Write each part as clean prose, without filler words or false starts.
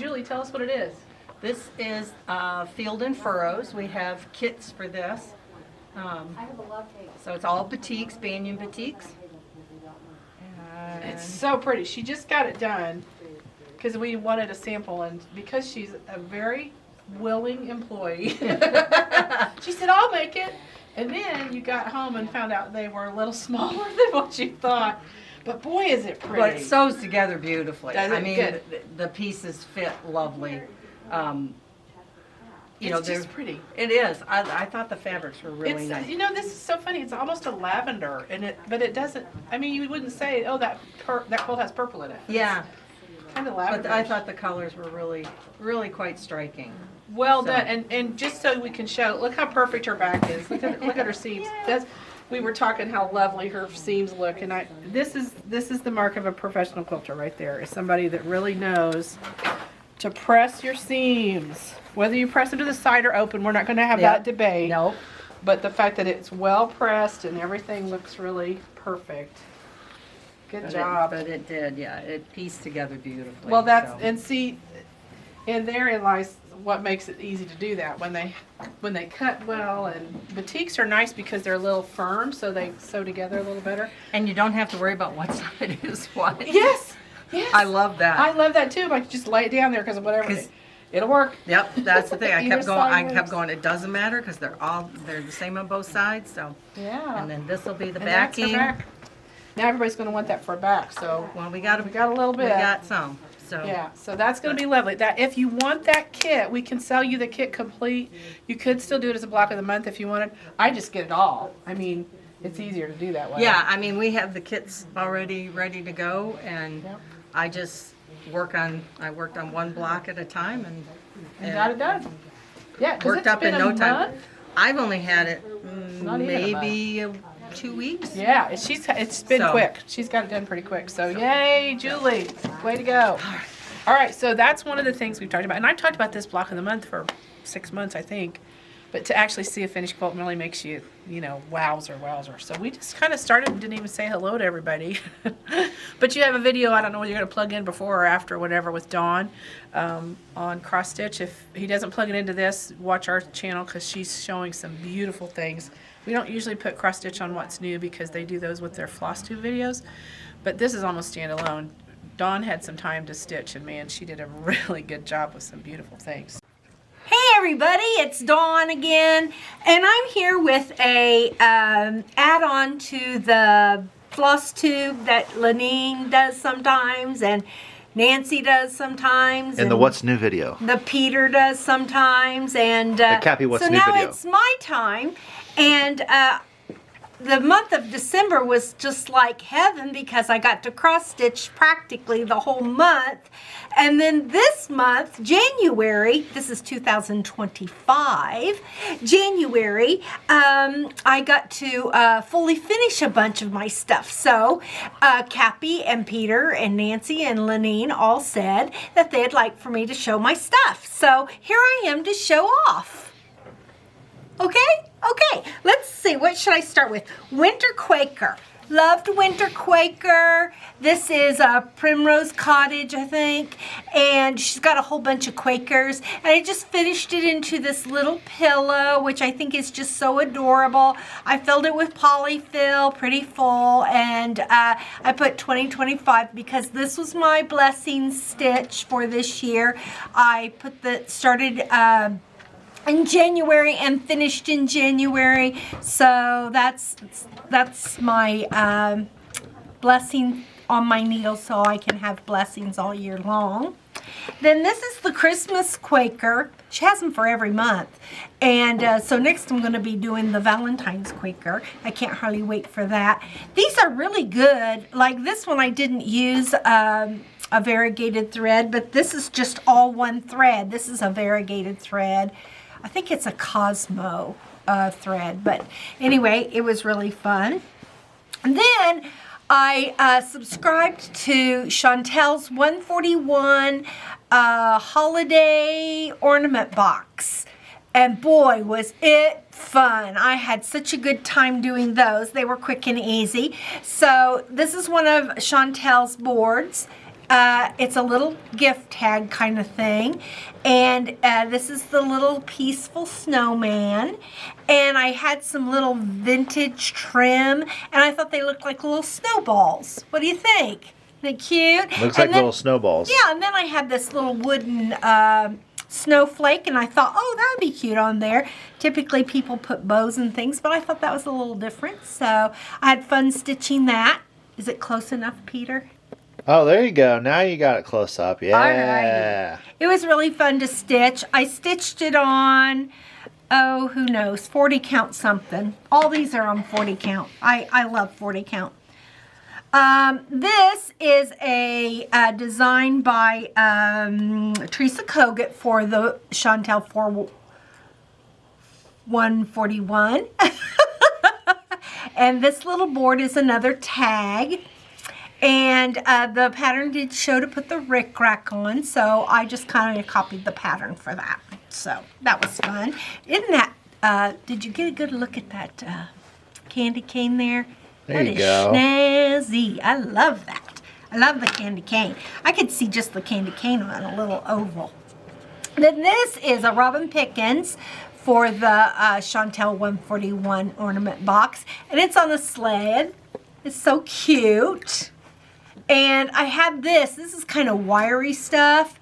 Julie, tell us what it is. This is Field and Furrows. We have kits for this. So it's all batiks, banyan batiks. It's so pretty. She just got it done because we wanted a sample, and because she's a very willing employee, she said, I'll make it. And then you got home and found out they were a little smaller than what you thought. But boy, is it pretty. But it sews together beautifully. Does it? I mean, Good. the pieces fit lovely. You know, It's just pretty. It is. I thought the fabrics were really nice. You know, this is so funny. It's almost a lavender, but it doesn't. I mean, you wouldn't say, oh, that quilt has purple in it. Yeah. Kind of lavender. But I thought the colors were really quite striking. Well done, and just so we can show, look how perfect her back is. Look at her seams. We were talking how lovely her seams look, and this is the mark of a professional quilter right there. Is somebody that really knows to press your seams. Whether you press them to the side or open, we're not going to have that debate. Nope. But the fact that it's well pressed and everything looks really perfect. Good job. But it did, yeah. It pieced together beautifully. Well, and see, and therein lies what makes it easy to do that when they cut well. And batiks are nice because they're a little firm, so they sew together a little better. And you don't have to worry about what side is what. Yes, yes. I love that. I love that too. I could just lay it down there because whatever. It'll work. Yep, that's the thing. I kept Either going. It doesn't matter because they're the same on both sides. So yeah. And then this will be the And that's her backing. back. Now everybody's going to want that for a back. So Well, we got a little bit. We got some. So Yeah, so that's going to be lovely. That if you want that kit, we can sell you the kit complete. You could still do it as a block of the month if you wanted. I just get it all. I mean, it's easier to do that way. Yeah, I mean we have the kits already ready to go, and I just worked on one block at a time and got it done. Yeah, worked up in no time. I've only had it Not even a maybe 2 weeks. Yeah, it's been quick. She's got it done pretty quick. So yay, Julie, way to go. All right, so that's one of the things we've talked about, and I've talked about this block of the month for 6 months, I think. But to actually see a finished quilt really makes you, wowzer. So we just kind of started and didn't even say hello to everybody. But you have a video, I don't know whether you're going to plug in before or after, whatever, with Dawn on cross stitch. If he doesn't plug it into this, watch our channel because she's showing some beautiful things. We don't usually put cross stitch on What's New because they do those with their floss tube videos. But this is almost standalone. Dawn had some time to stitch, and man, she did a really good job with some beautiful things. Hey everybody, it's Dawn again, and I'm here with a add-on to the floss tube that Lenine does sometimes, and Nancy does sometimes, and the What's New video. The Peter does sometimes, and the Cappy What's so New now video. it's my time, and the month of December was just like heaven because I got to cross stitch practically the whole month. And then this month, January, this is 2025, January, I got to fully finish a bunch of my stuff. So Cappy and Peter and Nancy and Lenine all said that they'd like for me to show my stuff. So here I am to show off. Okay, let's see. What should I start with? Winter Quaker. Loved Winter Quaker. This is a Primrose Cottage, I think. And she's got a whole bunch of Quakers. And I just finished it into this little pillow, which I think is just so adorable. I filled it with polyfill, pretty full. And I put 2025 because this was my blessing stitch for this year. I started in January and finished in January, so that's my blessing on my needle, so I can have blessings all year long. Then this is the Christmas Quaker. She has them for every month, and so next I'm going to be doing the Valentine's Quaker. I can't hardly wait for that. These are really good. Like this one I didn't use a variegated thread, but this is just all one thread. This is a variegated thread. I think it's a Cosmo thread, but anyway, it was really fun. And then I subscribed to Chantel's 141 holiday ornament box. And boy, was it fun. I had such a good time doing those. They were quick and easy. So this is one of Chantel's boards. it's a little gift tag kind of thing. And this is the little peaceful snowman. And I had some little vintage trim. And I thought they looked like little snowballs. What do you think? Isn't it cute? Looks like little snowballs. Yeah, and then I had this little wooden snowflake, and I thought, oh, that would be cute on there. Typically, people put bows and things, but I thought that was a little different. So I had fun stitching that. Is it close enough, Peter? Oh, there you go. Now you got it close up. Yeah. Alrighty. It was really fun to stitch. I stitched it on, oh, who knows, 40 count something. All these are on 40 count. I love 40 count. This is a design by Teresa Collegiate for the Chantel 141. And this little board is another tag. And the pattern did show to put the rickrack on, so I just kind of copied the pattern for that. So that was fun. Isn't that, did you get a good look at that candy cane there? There you go. Snazzy. I love that. I love the candy cane. I could see just the candy cane on a little oval. Then this is a Robin Pickens for the Chantel 141 ornament box. And it's on a sled. It's so cute. And I had this. This is kind of wiry stuff.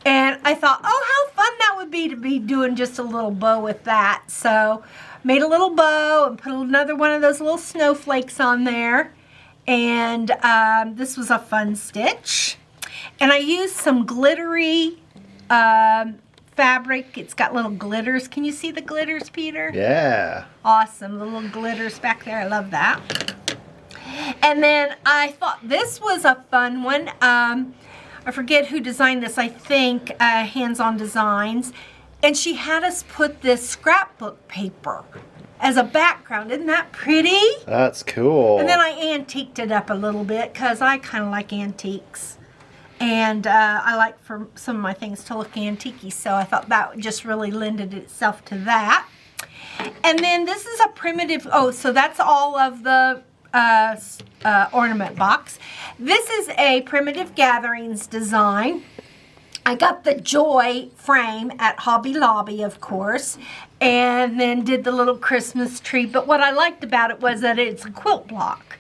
And I thought, oh, how fun that would be to be doing just a little bow with that. So made a little bow and put another one of those little snowflakes on there. And this was a fun stitch. And I used some glittery fabric. It's got little glitters. Can you see the glitters, Peter? Yeah. Awesome. The little glitters back there. I love that. And then I thought this was a fun one. I forget who designed this. I think Hands On Designs. And she had us put this scrapbook paper as a background. Isn't that pretty? That's cool. And then I antiqued it up a little bit because I kind of like antiques. And I like for some of my things to look antique-y. So I thought that just really lended itself to that. And then this is a primitive, oh, so that's all of the ornament box. This is a Primitive Gatherings design. I got the Joy frame at Hobby Lobby, of course, and then did the little Christmas tree. But what I liked about it was that it's a quilt block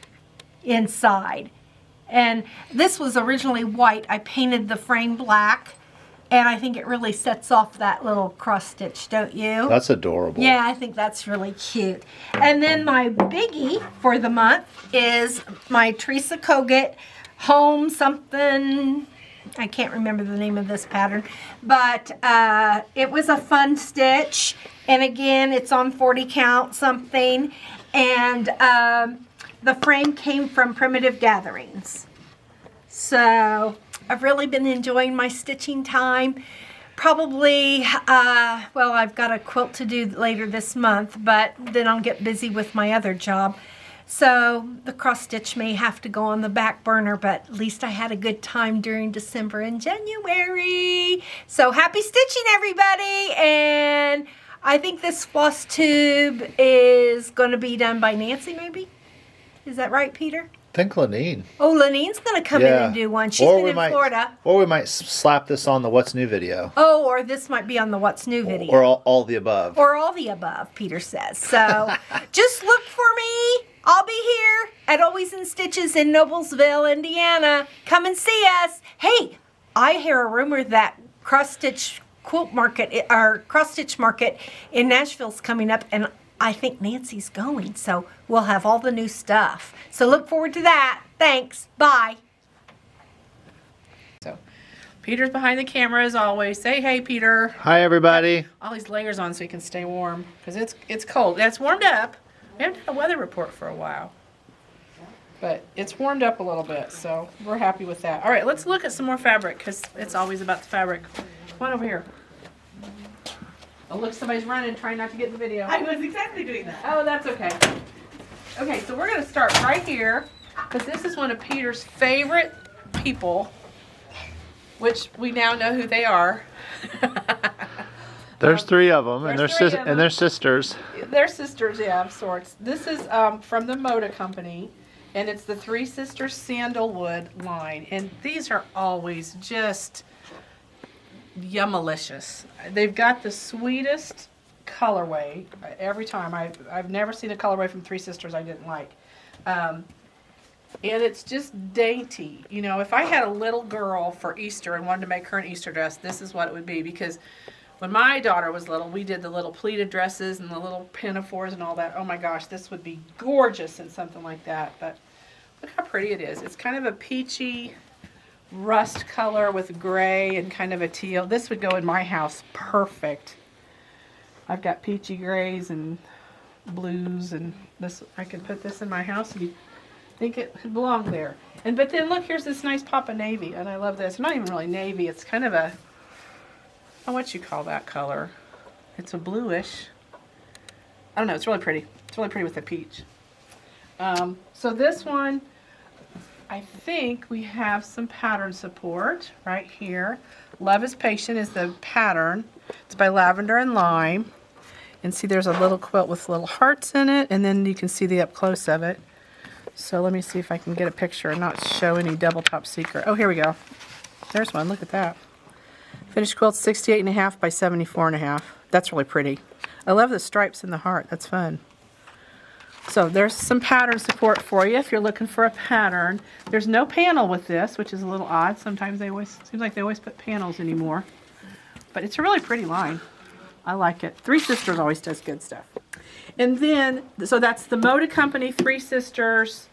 inside. And this was originally white. I painted the frame black, and I think it really sets off that little cross stitch, don't you? That's adorable. Yeah, I think that's really cute. And then my biggie for the month is my Teresa Collegiate Home something. I can't remember the name of this pattern, but it was a fun stitch. And again, it's on 40 count something. And the frame came from Primitive Gatherings. So I've really been enjoying my stitching time. Probably, well, I've got a quilt to do later this month, but then I'll get busy with my other job. So the cross stitch may have to go on the back burner, but at least I had a good time during December and January. So happy stitching, everybody. And I think this floss tube is going to be done by Nancy, maybe? Is that right, Peter? I think Lenine. Oh, Lanine's going to come in and do one. She's been in Florida. Or we might slap this on the What's New video. Oh, or this might be on the What's New video. Or all the above. Or all the above, Peter says. So just look for me. I'll be here at Always in Stitches in Noblesville, Indiana. Come and see us. Hey, I hear a rumor that cross-stitch quilt market, or cross-stitch market in Nashville's coming up, and I think Nancy's going, so we'll have all the new stuff. So look forward to that. Thanks. Bye. So Peter's behind the camera as always. Say hey, Peter. Hi, everybody. All these layers on so he can stay warm because it's cold. It's warmed up. We haven't had a weather report for a while, but it's warmed up a little bit, so we're happy with that. All right, let's look at some more fabric because it's always about the fabric. Come on over here. Oh, look, somebody's running, trying not to get in the video. I was exactly doing that. Oh, that's okay. Okay, so we're going to start right here because this is one of Peter's favorite people, which we now know who they are. There's three of them, and There's they're three of them. they're sisters. They're sisters, yeah, of sorts. This is from the Moda Company, And it's the Three Sisters Sandalwood line. And these are always just yummalicious. They've got the sweetest colorway every time. I've never seen a colorway from Three Sisters I didn't like. And it's just dainty. You know, if I had a little girl for Easter and wanted to make her an Easter dress, this is what it would be. Because when my daughter was little, we did the little pleated dresses and the little pinafores and all that. Oh my gosh, this would be gorgeous in something like that. But look how pretty it is. It's kind of a peachy rust color with gray and kind of a teal. This would go in my house perfect. I've got peachy grays and blues, and this, I could put this in my house and you think it belonged there. But then look, here's this nice pop of navy, and I love this. Not even really navy, it's kind of a, oh, what you call that color? It's a bluish. I don't know, it's really pretty. It's really pretty with the peach. So this one, I think we have some pattern support right here. Love is Patient is the pattern. It's by Lavender and Lime. And see, there's a little quilt with little hearts in it, and then you can see the up close of it. So let me see if I can get a picture and not show any double top secret. Oh, here we go. There's one. Look at that. Finished quilt 68.5 by 74.5. That's really pretty. I love the stripes in the heart. That's fun. So there's some pattern support for you if you're looking for a pattern. There's no panel with this, which is a little odd. Sometimes they always, seems like they always put panels anymore. But it's a really pretty line. I like it. Three Sisters always does good stuff. And then, so that's the Moda Company Three Sisters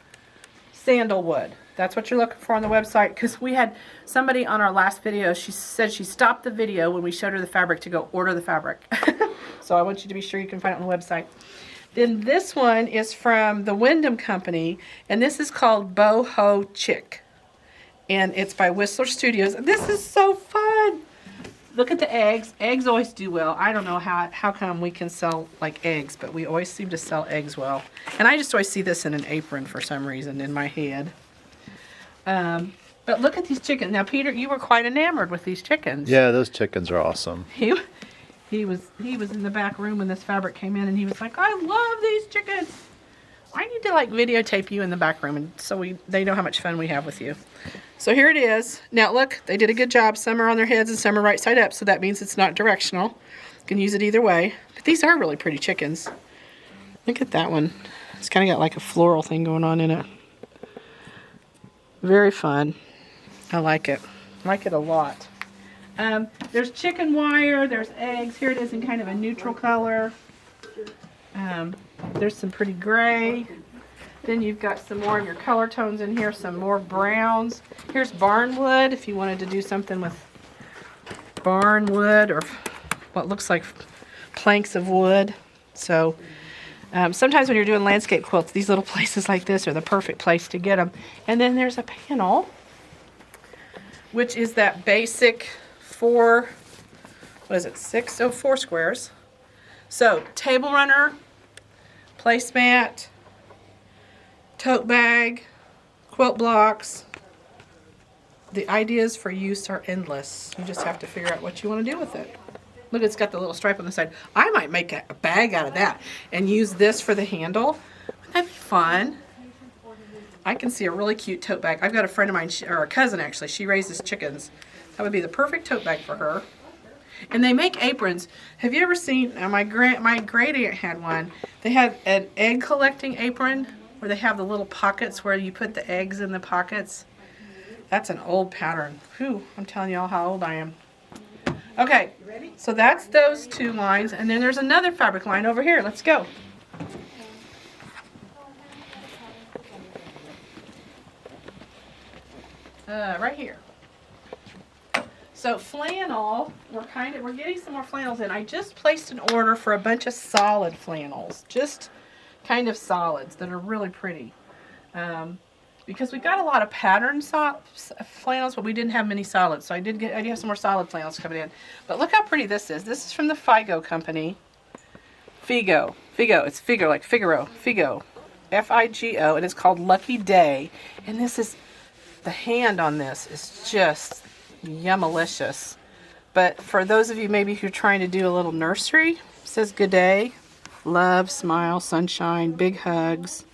Sandalwood. That's what you're looking for on the website, because we had somebody on our last video, she said she stopped the video when we showed her the fabric to go order the fabric. So I want you to be sure you can find it on the website. Then this one is from the Wyndham Company, and this is called Boho Chick. And it's by Whistler Studios. This is so fun! Look at the eggs. Eggs always do well. I don't know how come we can sell like eggs, but we always seem to sell eggs well. And I just always see this in an apron for some reason in my head. But look at these chickens. Now, Peter, you were quite enamored with these chickens. Yeah, those chickens are awesome. He was in the back room when this fabric came in, and he was like, I love these chickens. I need to like videotape you in the back room, and so they know how much fun we have with you. So here it is. Now look, they did a good job. Some are on their heads and some are right side up, so that means it's not directional. You can use it either way. But these are really pretty chickens. Look at that one. It's kind of got like a floral thing going on in it. Very fun. I like it. I like it a lot. There's chicken wire. There's eggs. Here it is in kind of a neutral color. There's some pretty gray. Then you've got some more of your color tones in here, some more browns. Here's barnwood if you wanted to do something with barnwood or what looks like planks of wood. So sometimes when you're doing landscape quilts, these little places like this are the perfect place to get them. And then there's a panel, which is that basic 4 squares. So table runner, placemat, tote bag, quilt blocks. The ideas for use are endless. You just have to figure out what you want to do with it. Look, it's got the little stripe on the side. I might make a bag out of that and use this for the handle. Wouldn't that be fun? I can see a really cute tote bag. I've got a friend of mine, or a cousin actually, she raises chickens. That would be the perfect tote bag for her. And they make aprons. Have you ever seen, my great aunt had one. They had an egg collecting apron where they have the little pockets where you put the eggs in the pockets. That's an old pattern. Whew, I'm telling you all how old I am. Okay, so that's those two lines. And then there's another fabric line over here. Let's go. Right here. So flannel, we're getting some more flannels in. I just placed an order for a bunch of solid flannels, just kind of solids that are really pretty. Because we got a lot of pattern flannels, but we didn't have many solids. So I do have some more solid flannels coming in. But look how pretty this is. This is from the Figo Company. Figo, it's Figo, like Figaro, Figo, F-I-G-O, and it's called Lucky Day. And this is, the hand on this is just yummalicious. But for those of you maybe who are trying to do a little nursery, it says good day, love, smile, sunshine, big hugs.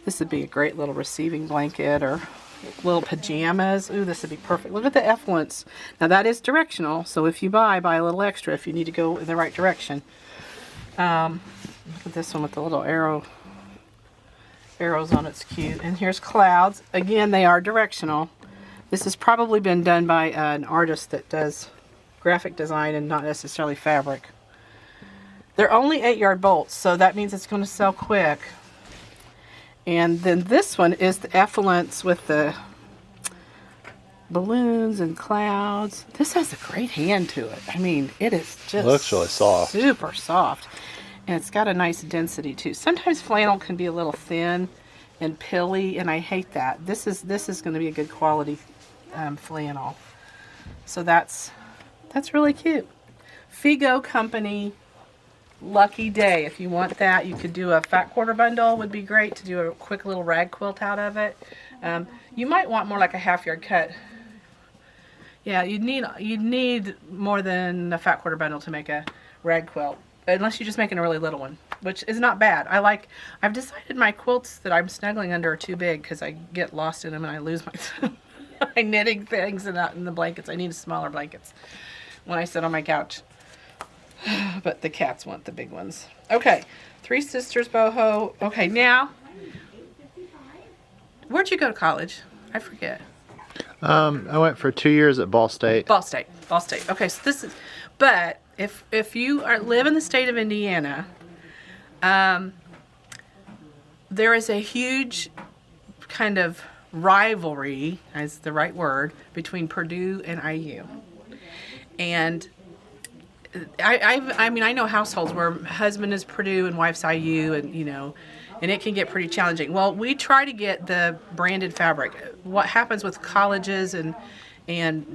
This would be a great little receiving blanket or little pajamas. Ooh, this would be perfect. Look at the effluence. Now that is directional, so if you buy a little extra if you need to go in the right direction. Look at this one with the little arrows on it's cute. And here's clouds. Again, they are directional. This has probably been done by an artist that does graphic design and not necessarily fabric. They're only 8-yard bolts, so that means it's going to sell quick. And then this one is the effluence with the balloons and clouds. This has a great hand to it. I mean, it is just Looks really soft. Super soft. And it's got a nice density too. Sometimes flannel can be a little thin and pilly, and I hate that. This is going to be a good quality flannel. So that's really cute. Figo Company Lucky Day. If you want that, you could do a fat quarter bundle. Would be great to do a quick little rag quilt out of it. You might want more like a half-yard cut. Yeah, you'd need more than a fat quarter bundle to make a rag quilt, unless you're just making a really little one, which is not bad. I've decided my quilts that I'm snuggling under are too big because I get lost in them and I lose my knitting things and in the blankets. I need smaller blankets when I sit on my couch. But the cats want the big ones. Okay, Three Sisters boho. Okay, now, where'd you go to college? I forget. I went for 2 years at Ball State. Ball State. Okay, so this is, but if you live in the state of Indiana, there is a huge kind of rivalry, is the right word, between Purdue and IU. And I mean, I know households where husband is Purdue and wife's IU, and and it can get pretty challenging. Well, we try to get the branded fabric. What happens with colleges and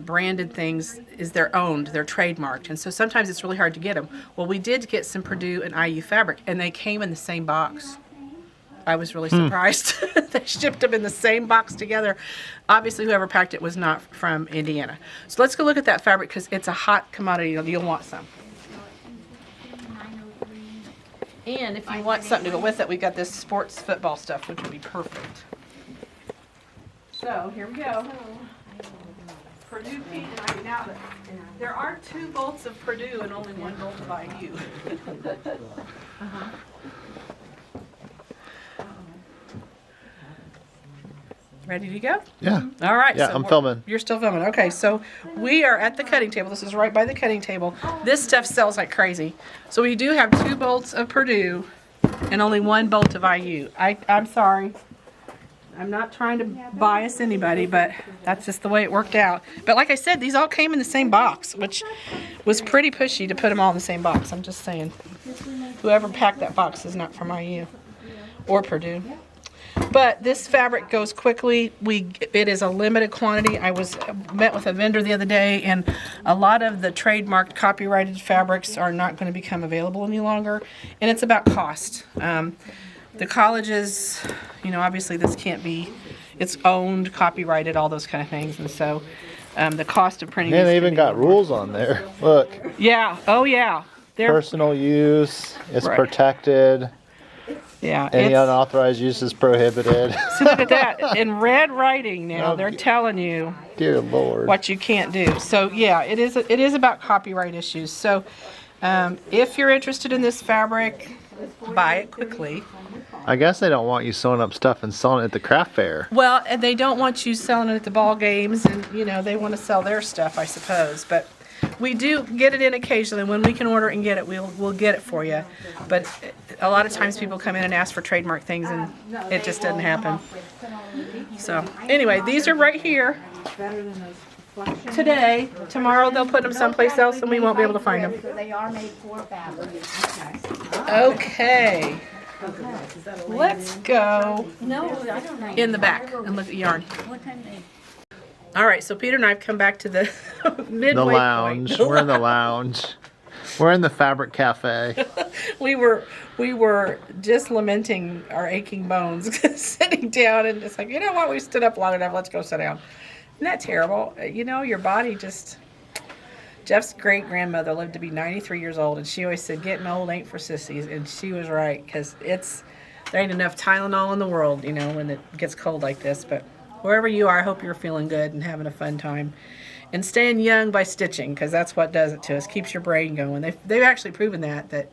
branded things is they're owned, they're trademarked, and so sometimes it's really hard to get them. Well, we did get some Purdue and IU fabric, and they came in the same box. I was really surprised. They shipped them in the same box together. Obviously, whoever packed it was not from Indiana. So let's go look at that fabric because it's a hot commodity. You'll want some. And if you want something to go with it, we got this sports football stuff, which would be perfect. So here we go. Purdue Pete and IU. Now, there are 2 bolts of Purdue and only 1 bolt of IU. Ready to go? Yeah. All right. Yeah, so I'm filming. You're still filming. Okay, so we are at the cutting table. This is right by the cutting table. This stuff sells like crazy. So we do have 2 bolts of Purdue and only 1 bolt of IU. I'm sorry. I'm not trying to bias anybody, but that's just the way it worked out. But like I said, these all came in the same box, which was pretty pushy to put them all in the same box. I'm just saying. Whoever packed that box is not from IU or Purdue. But this fabric goes quickly. It is a limited quantity. I met with a vendor the other day, and a lot of the trademarked copyrighted fabrics are not going to become available any longer. And it's about cost. The colleges, obviously this can't be, it's owned, copyrighted, all those kind of things. And so the cost of printing. Man, they even got rules on there. Look. Yeah. Oh, yeah. Personal use. It's Right. protected. Yeah. Any unauthorized use is prohibited. See, look at that. In red writing now, they're telling you Dear Lord. what you can't do. So yeah, it is about copyright issues. So if you're interested in this fabric, buy it quickly. I guess they don't want you sewing up stuff and selling it at the craft fair. Well, and they don't want you selling it at the ball games, and they want to sell their stuff, I suppose. But we do get it in occasionally. When we can order it and get it, we'll get it for you. But a lot of times people come in and ask for trademark things, and it just doesn't happen. So anyway, these are right here today. Tomorrow they'll put them someplace else, and we won't be able to find them. They are made for fabric. Okay. Let's go No, I don't know. in the back and look at yarn. What time they? All right, so Peter and I have come back to the midway The point. lounge. We're in the lounge. We're in the fabric cafe. We were just lamenting our aching bones, sitting down, and it's like, you know what? We stood up long enough. Let's go sit down. Isn't that terrible? Your body just. Jeff's great grandmother lived to be 93 years old, and she always said, "Getting old ain't for sissies," and she was right, because There ain't enough Tylenol in the world, you know, when it gets cold like this. But wherever you are, I hope you're feeling good and having a fun time. And staying young by stitching, because that's what does it to us. Keeps your brain going. They've actually proven that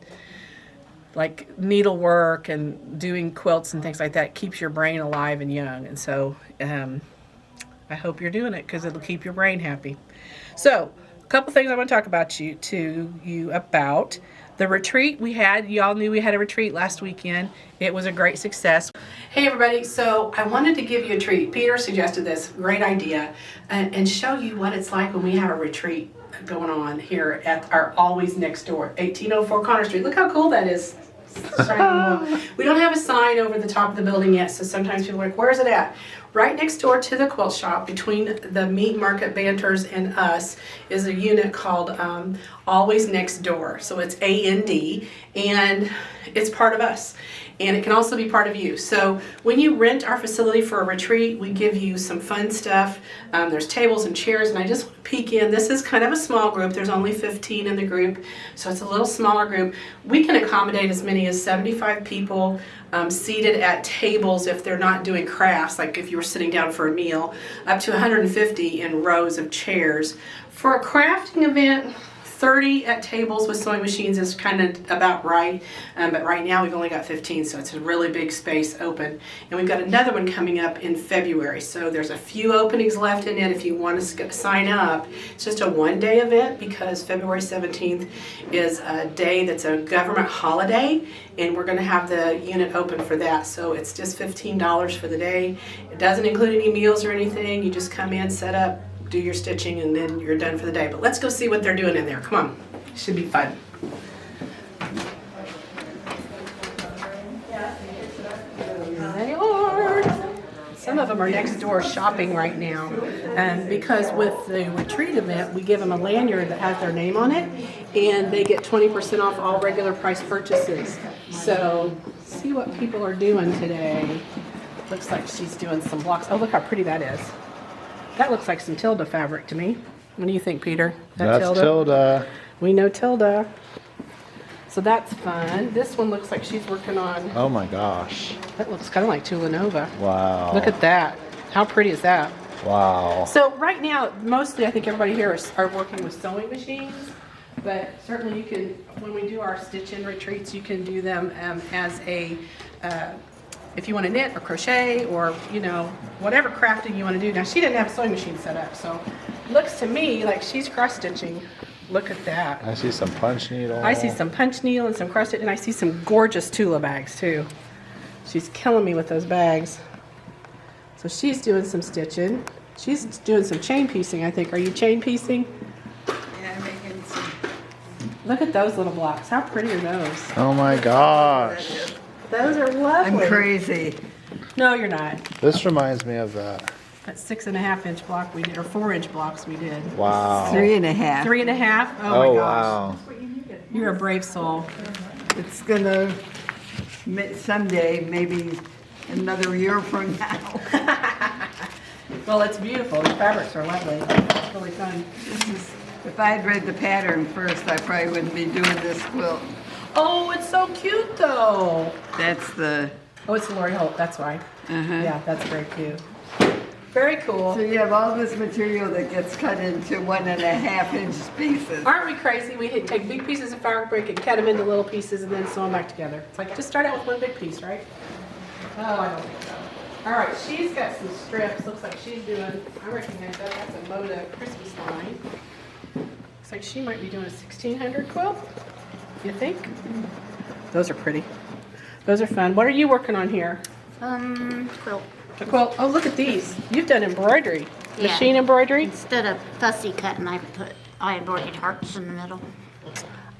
like needlework and doing quilts and things like that keeps your brain alive and young. And so I hope you're doing it because it'll keep your brain happy. So a couple things I want to talk about about the retreat we had. Y'all knew we had a retreat last weekend. It was a great success. Hey everybody, so I wanted to give you a treat. Peter suggested this great idea and show you what it's like when we have a retreat going on here at our Always Next Door, 1804 Connor Street. Look how cool that is. We don't have a sign over the top of the building yet, so sometimes people are like, where's it at? Right next door to the quilt shop, between the Meat Market Banters and us, is a unit called Always Next Door. So it's A-N-D, and it's part of us. And it can also be part of you. So when you rent our facility for a retreat, we give you some fun stuff. There's tables and chairs, and I just want to peek in. This is kind of a small group. There's only 15 in the group, so it's a little smaller group. We can accommodate as many as 75 people seated at tables if they're not doing crafts, like if you were sitting down for a meal, up to 150 in rows of chairs. For a crafting event, 30 at tables with sewing machines is kind of about right, but right now we've only got 15, so it's a really big space open. And we've got another one coming up in February, so there's a few openings left in it if you want to sign up. It's just a one-day event because February 17th is a day that's a government holiday, and we're going to have the unit open for that. So it's just $15 for the day. It doesn't include any meals or anything. You just come in, set up, do your stitching, and then you're done for the day. But let's go see what they're doing in there. Come on. It should be fun. There you are. Some of them are next door shopping right now. Because with the retreat event, we give them a lanyard that has their name on it, and they get 20% off all regular price purchases. So see what people are doing today. Looks like she's doing some blocks. Oh, look how pretty that is. That looks like some Tilda fabric to me. What do you think, Peter? That's Tilda. We know Tilda. So that's fun. This one looks like she's working on... Oh my gosh. That looks kind of like Tulanova. Wow. Look at that. How pretty is that? Wow. So right now, mostly I think everybody here are working with sewing machines. But certainly you can, when we do our stitch-in retreats, you can do them as a... if you want to knit or crochet or, you know, whatever crafting you want to do. Now, she didn't have a sewing machine set up, so it looks to me like she's cross-stitching. Look at that. I see some punch needle. I see some punch needle and some cross-stitch, and I see some gorgeous Tula bags, too. She's killing me with those bags. So she's doing some stitching. She's doing some chain piecing, I think. Are you chain piecing? Yeah, making some. Look at those little blocks. How pretty are those? Oh my gosh. Those are lovely. I'm crazy. No, you're not. This reminds me of that. That 6.5-inch block we did, or 4-inch blocks we did. Wow. 3.5. 3.5? Oh Oh my gosh. wow. You're a brave soul. It's gonna, someday, maybe another year from now. Well, it's beautiful. The fabrics are lovely. It's really fun. If I had read the pattern first, I probably wouldn't be doing this quilt. Oh, it's so cute though. That's the, Oh, it's Lori Holt. That's why. Yeah, that's very cute. Very cool. so you have all this material that gets cut into 1.5-inch pieces. Aren't we crazy? We take big pieces of fabric and cut them into little pieces and then sew them back together. It's like just start out with one big piece, right? Oh, I don't think so. All right, she's got some strips. Looks like she's doing, I recognize that. That's a Moda Christmas line. Looks like she might be doing a 1600 quilt. You think? Those are pretty. Those are fun. What are you working on here? Quilt. A quilt. Oh, look at these. You've done embroidery. Yeah. Machine embroidery? Instead of fussy cutting, I embroidered hearts in the middle.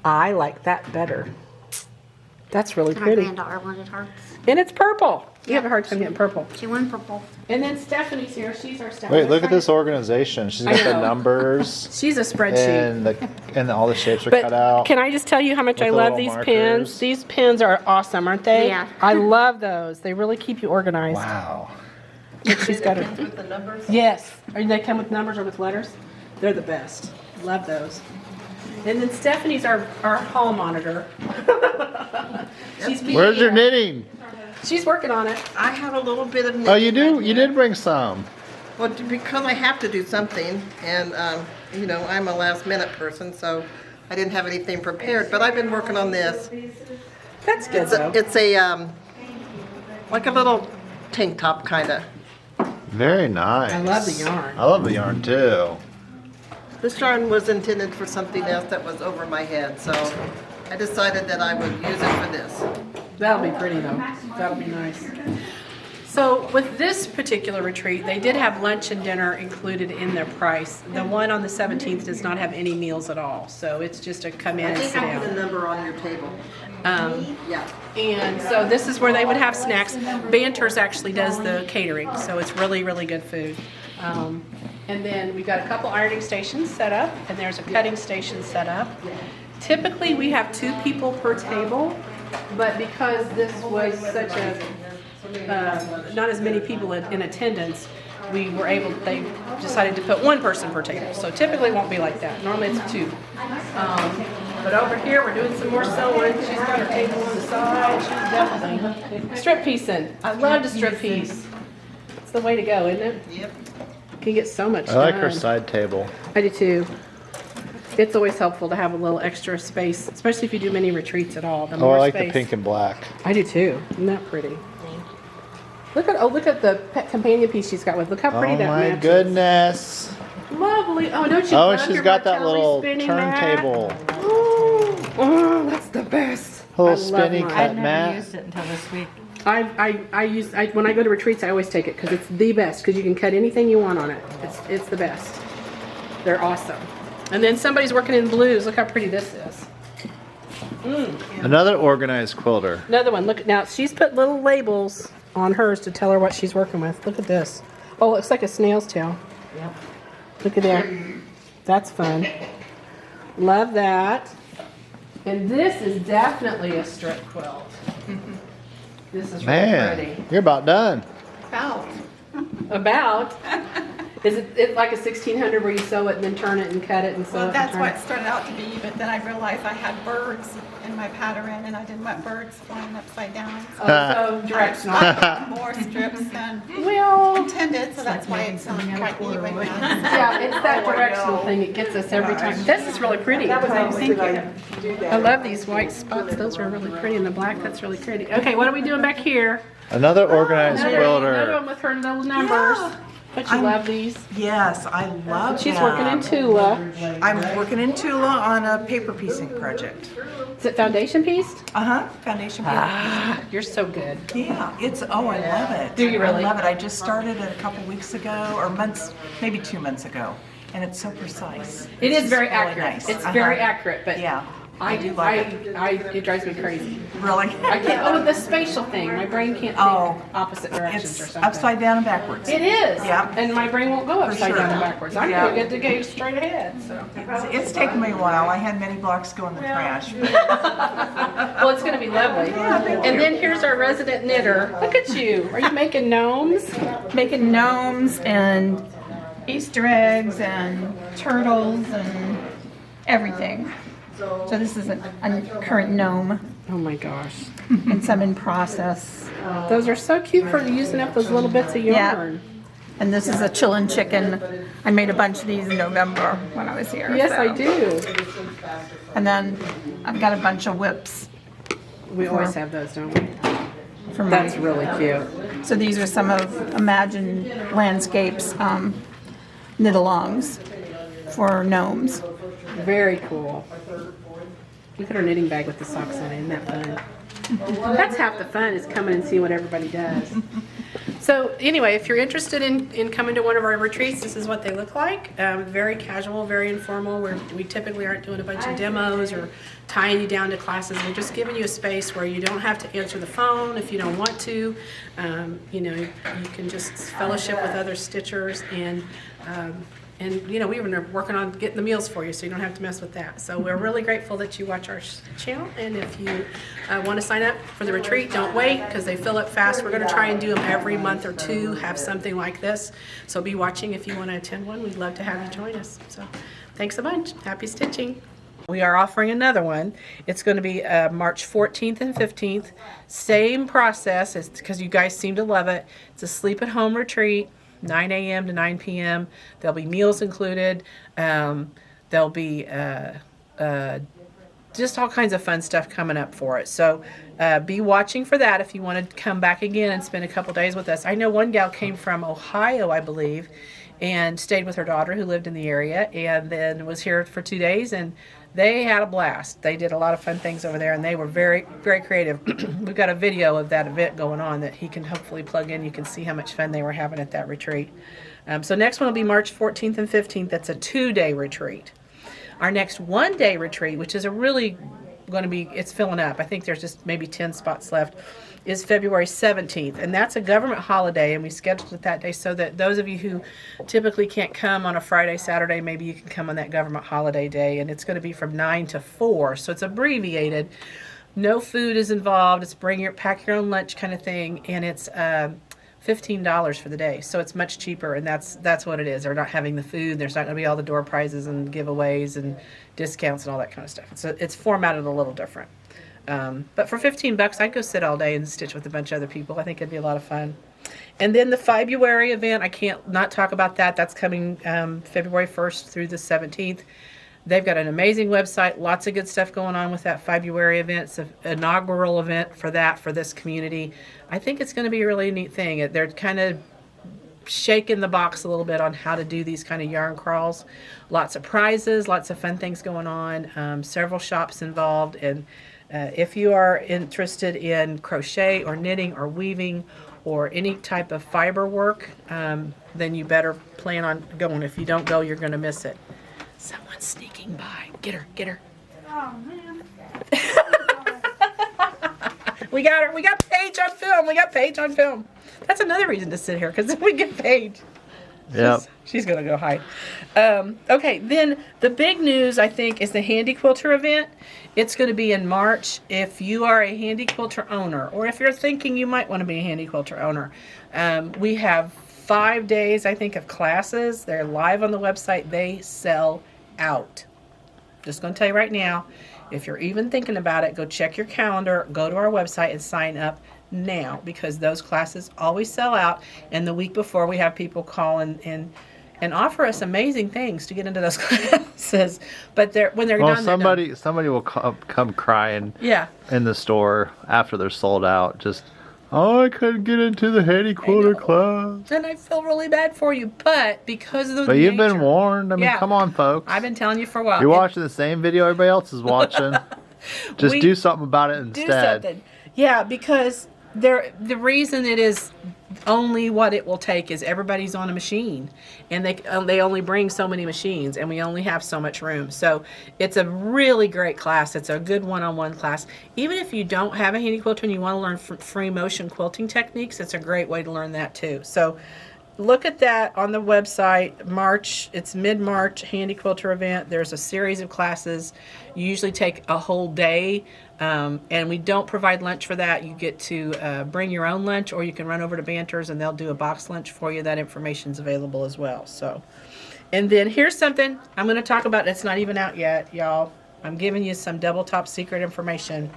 I like that better. That's really My pretty. granddaughter wanted hearts. And it's purple. You Yeah. have a hard time getting purple. She wanted purple. And then Stephanie's here. She's our staff. Wait, look at this organization. She's got I the know. numbers She's a spreadsheet. and all the shapes are cut But out. can I just tell you how much With I the love little these markers. pins? These pins are awesome, aren't they? Yeah. I love those. They really keep you organized. Wow. She's got it. With the numbers? Yes. They come with numbers or with letters? They're the best. Love those. And then Stephanie's our hall monitor. Where's your knitting? She's working on it. I have a little bit of knitting. Oh, you do? right You here. did bring some. Well, because I have to do something, and you know, I'm a last minute person, so I didn't have anything prepared. But I've been working on this. That's good though. It's a like a little tank top kind of. Very nice. I love the yarn. I love the yarn too. This yarn was intended for something else that was over my head, so I decided that I would use it for this. That'll be pretty though. That'll be nice. So with this particular retreat, they did have lunch and dinner included in their price. The one on the 17th does not have any meals at all, so it's just a come in I and think sit I put a down. number on your table. Yeah. And so this is where they would have snacks. Banters actually does the catering, so it's really, really good food. And then we've got a couple ironing stations set up, and there's a cutting station set up. Typically, we have 2 people per table, but because this was such a not as many people in attendance, they decided to put 1 person per table. So typically it won't be like that. Normally it's 2. But over here we're doing some more sewing. She's got her table on the side. She's definitely strip piecing. I love to strip piece. It's the way to go, isn't it? Yep. You can get so much I like her done. side table. I do too. It's always helpful to have a little extra space, especially if you do many retreats at all. The Oh, more I like space. the pink and black. I do too. Isn't that pretty? Look at the pet companion piece she's got with. Look how pretty Oh that my matches. goodness. Lovely. Oh, don't you Oh, love she's your got that Martelli little spinning turntable. mat? Oh, that's the best. Little I love spinny mine. cut mat. it until this week. When I go to retreats, I always take it because it's the best because you can cut anything you want on it. It's the best. They're awesome. And then somebody's working in blues. Look how pretty this is. Another organized quilter. Another one. Look now. She's put little labels on hers to tell her what she's working with. Look at this. Oh, it looks like a snail's tail. Yep. Look at that. That's fun. Love that. And this is definitely a strip quilt. This is really Man, pretty. you're about done. About? Is it like a 1600 where you sew it and then turn it and cut it and sew it? Well, and that's turn what it? it started out to be, but then I realized I had birds in my pattern and I didn't want birds flying upside down. So Oh, so directional. I got more strips than Well, intended, so that's why it's quite even now. yeah, it's that directional thing. It gets us every time. This is really pretty. Thank you. I love these white spots. Those are really pretty. And the black, that's really pretty. Okay, what are we doing back here? Another organized Another quilter. one with her little numbers. But you love these. Yes, I love She's them. working in Tula. I'm working in Tula on a paper piecing project. Is it foundation pieced? Foundation paper. You're so good. Yeah, I love it. Do you really? I love it. I just started it a couple weeks ago, or months, maybe 2 months ago, and it's so precise. It It's is very just really accurate. nice. It's very accurate, but Yeah, I do like it. it drives me crazy. Really? I can't. Oh, the spatial thing. My brain can't think Oh, opposite directions or It's something. upside down and backwards. It is. Yeah. And my brain won't go upside sure. down and backwards. I'm Yeah. gonna get to go straight ahead. So. It's taken me a while. I had many blocks go in the trash. But Well, it's gonna be lovely. And then here's our resident knitter. Look at you. Are you making gnomes? Making gnomes and Easter eggs and turtles and everything. So this is a current gnome Oh my gosh. and some in process. Those are so cute for using up those little bits of yarn. And this is a chillin' chicken. I made a bunch of these in November when I was here. Yes, so. I do. And then I've got a bunch of whips We always have those, don't we? for my. That's really cute. So these are some of Imagine Landscapes knit-alongs for gnomes. Very cool. Look at her knitting bag with the socks on it. Isn't that fun? That's half the fun is coming and seeing what everybody does. So anyway, if you're interested in coming to one of our retreats, this is what they look like. Very casual, very informal. We typically aren't doing a bunch of demos or tying you down to classes. We're just giving you a space where you don't have to answer the phone if you don't want to. You know, you can just fellowship with other stitchers and you know, we were working on getting the meals for you, so you don't have to mess with that. So we're really grateful that you watch our channel, and if you want to sign up for the retreat, don't wait, because they fill up fast. We're going to try and do them every month or two, have something like this. So be watching if you want to attend one. We'd love to have you join us. So thanks a bunch. Happy stitching. We are offering another one. It's going to be March 14th and 15th. Same process, because you guys seem to love it. It's a sleep at home retreat, 9 a.m. to 9 p.m. There'll be meals included. There'll be just all kinds of fun stuff coming up for it. So be watching for that if you want to come back again and spend a couple days with us. I know one gal came from Ohio, I believe, and stayed with her daughter who lived in the area, and then was here for 2 days, and they had a blast. They did a lot of fun things over there, and they were very, very creative. We've got a video of that event going on that he can hopefully plug in. You can see how much fun they were having at that retreat. So next one will be March 14th and 15th. That's a 2-day retreat. Our next 1-day retreat, which is a really going to be, it's filling up. I think there's just maybe 10 spots left, is February 17th. And that's a government holiday, and we scheduled it that day so that those of you who typically can't come on a Friday, Saturday, maybe you can come on that government holiday day. And it's going to be from 9 to 4, so it's abbreviated. No food is involved. It's pack your own lunch kind of thing, and it's $15 for the day, so it's much cheaper, and that's what it is. They're not having the food. There's not going to be all the door prizes and giveaways and discounts and all that kind of stuff. So it's formatted a little different. But for $15, I'd go sit all day and stitch with a bunch of other people. I think it'd be a lot of fun. And then the February event, I can't not talk about that. That's coming February 1st through the 17th. They've got an amazing website, lots of good stuff going on with that February event. It's an inaugural event for this community. I think it's going to be a really neat thing. They're kind of shaking the box a little bit on how to do these kind of yarn crawls. Lots of prizes, lots of fun things going on, several shops involved. And if you are interested in crochet or knitting or weaving or any type of fiber work, then you better plan on going. If you don't go, you're going to miss it. Someone's sneaking by. Get her, get her. Oh, man. We got her. We got Paige on film. We got Paige on film. That's another reason to sit here, because we get Paige. Yep. She's going to go hide. Okay, then the big news, I think, is the Handy Quilter event. It's going to be in March. If you are a Handy Quilter owner, or if you're thinking you might want to be a Handy Quilter owner, we have 5 days, I think, of classes. They're live on the website. They sell out. Just going to tell you right now, if you're even thinking about it, go check your calendar, go to our website and sign up now, because those classes always sell out. And the week before, we have people call and offer us amazing things to get into those classes. But when they're done, somebody will come crying yeah, in the store after they're sold out. Just, oh, I couldn't get into the Handy Quilter class. And I feel really bad for you, but because of the But you've been warned. I mean, Yeah. come on, folks. I've been telling you for a while. You're watching the same video everybody else is watching. Just We- do something about it Do instead. something. Yeah, because the reason it is only what it will take is everybody's on a machine, and they only bring so many machines, and we only have so much room. So it's a really great class. It's a good one-on-one class. Even if you don't have a handy quilter and you want to learn free motion quilting techniques, it's a great way to learn that too. So look at that on the website. March, it's mid-March Handy Quilter event. There's a series of classes. You usually take a whole day, and we don't provide lunch for that. You get to bring your own lunch, or you can run over to Banter's and they'll do a box lunch for you. That information's available as well. So, and then here's something I'm going to talk about that's not even out yet, y'all. I'm giving you some double top secret information.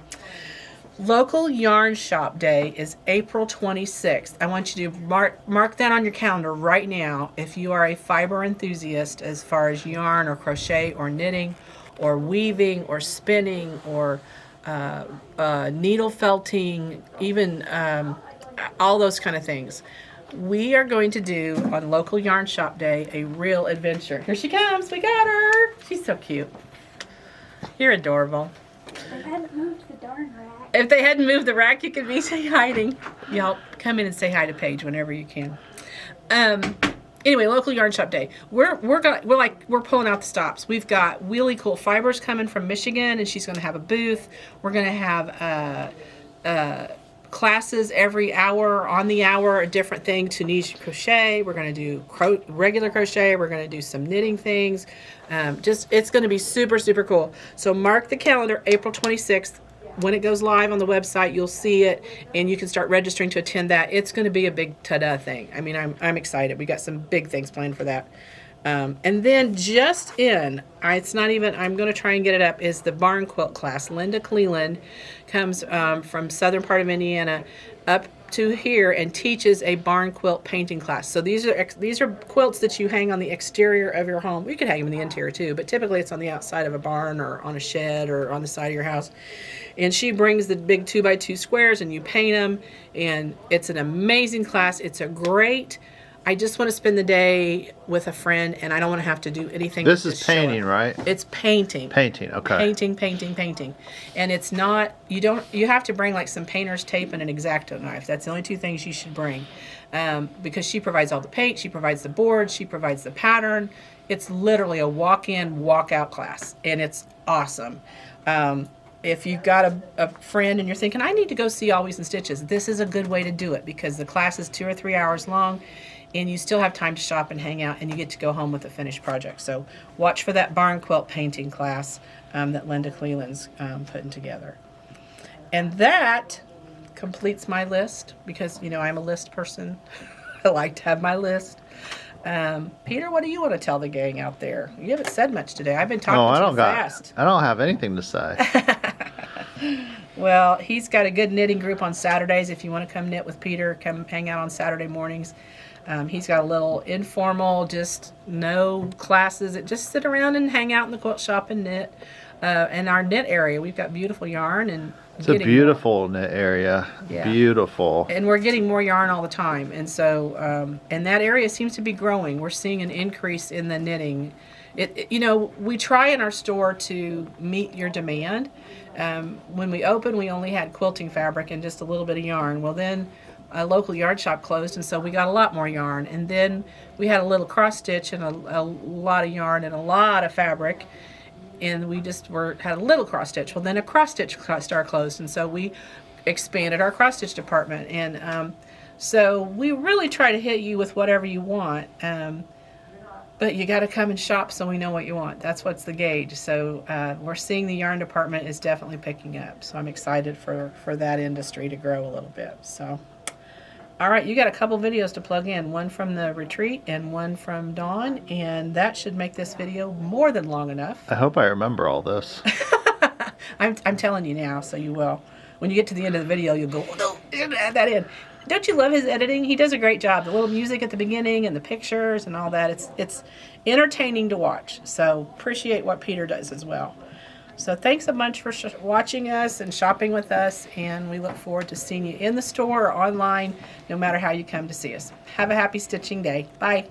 Local Yarn Shop Day is April 26th. I want you to mark that on your calendar right now if you are a fiber enthusiast as far as yarn or crochet or knitting or weaving or spinning or needle felting, even all those kind of things. We are going to do on Local Yarn Shop Day a real adventure. Here she comes. We got her. She's so cute. You're adorable. I haven't moved the darn rack. If they hadn't moved the rack, you could be hiding. Y'all come in and say hi to Paige whenever you can. Anyway, Local Yarn Shop Day. We're pulling out the stops. We've got really cool fibers coming from Michigan, and she's going to have a booth. We're going to have classes every hour, on the hour, a different thing to niche crochet. We're going to do regular crochet. We're going to do some knitting things. It's going to be super, super cool. So mark the calendar, April 26th. When it goes live on the website, you'll see it, and you can start registering to attend that. It's going to be a big ta-da thing. I mean, I'm excited. We got some big things planned for that. And then just it's not even, I'm going to try and get it up, is the barn quilt class. Linda Cleland comes from southern part of Indiana up to here and teaches a barn quilt painting class. So these are quilts that you hang on the exterior of your home. You could hang them in the interior too, but typically it's on the outside of a barn or on a shed or on the side of your house. And she brings the big 2x2 squares and you paint them, and it's an amazing class. It's a great, I just want to spend the day with a friend and I don't want to have to do anything. This is painting, right? It's painting. Painting, okay. Painting. And it's not, you have to bring like some painter's tape and an X-Acto knife. That's the only two things you should bring. Because she provides all the paint, she provides the board, she provides the pattern. It's literally a walk-in, walk-out class, and it's awesome. If you've got a friend and you're thinking, I need to go see Always in Stitches, this is a good way to do it because the class is 2 or 3 hours long and you still have time to shop and hang out and you get to go home with a finished project. So watch for that barn quilt painting class that Linda Cleland's putting together. And that completes my list because, I'm a list person. I like to have my list. Peter, what do you want to tell the gang out there? You haven't said much today. I've been talking too fast. I don't have anything to say. Well, he's got a good knitting group on Saturdays. If you want to come knit with Peter, come hang out on Saturday mornings. He's got a little informal, just no classes. Just sit around and hang out in the quilt shop and knit. In our knit area, we've got beautiful yarn and it's a beautiful knit area. Yeah. Beautiful. And we're getting more yarn all the time. And so, and that area seems to be growing. We're seeing an increase in the knitting. We try in our store to meet your demand. When we opened, we only had quilting fabric and just a little bit of yarn. Well, then a local yard shop closed, and so we got a lot more yarn. And then we had a little cross stitch and a lot of yarn and a lot of fabric. And we just had a little cross stitch. Well, then a cross stitch store closed, and so we expanded our cross stitch department. And so we really try to hit you with whatever you want. But you got to come and shop so we know what you want. That's what's the gauge. So we're seeing the yarn department is definitely picking up. So I'm excited for that industry to grow a little bit. So, all right, you got a couple videos to plug in. One from the retreat and one from Dawn. And that should make this video more than long enough. I hope I remember all this. I'm telling you now, so you will. When you get to the end of the video, you'll go, oh, no, add that in. Don't you love his editing? He does a great job. The little music at the beginning and the pictures and all that. It's entertaining to watch. So appreciate what Peter does as well. So thanks a bunch for watching us and shopping with us. And we look forward to seeing you in the store or online, no matter how you come to see us. Have a happy stitching day. Bye.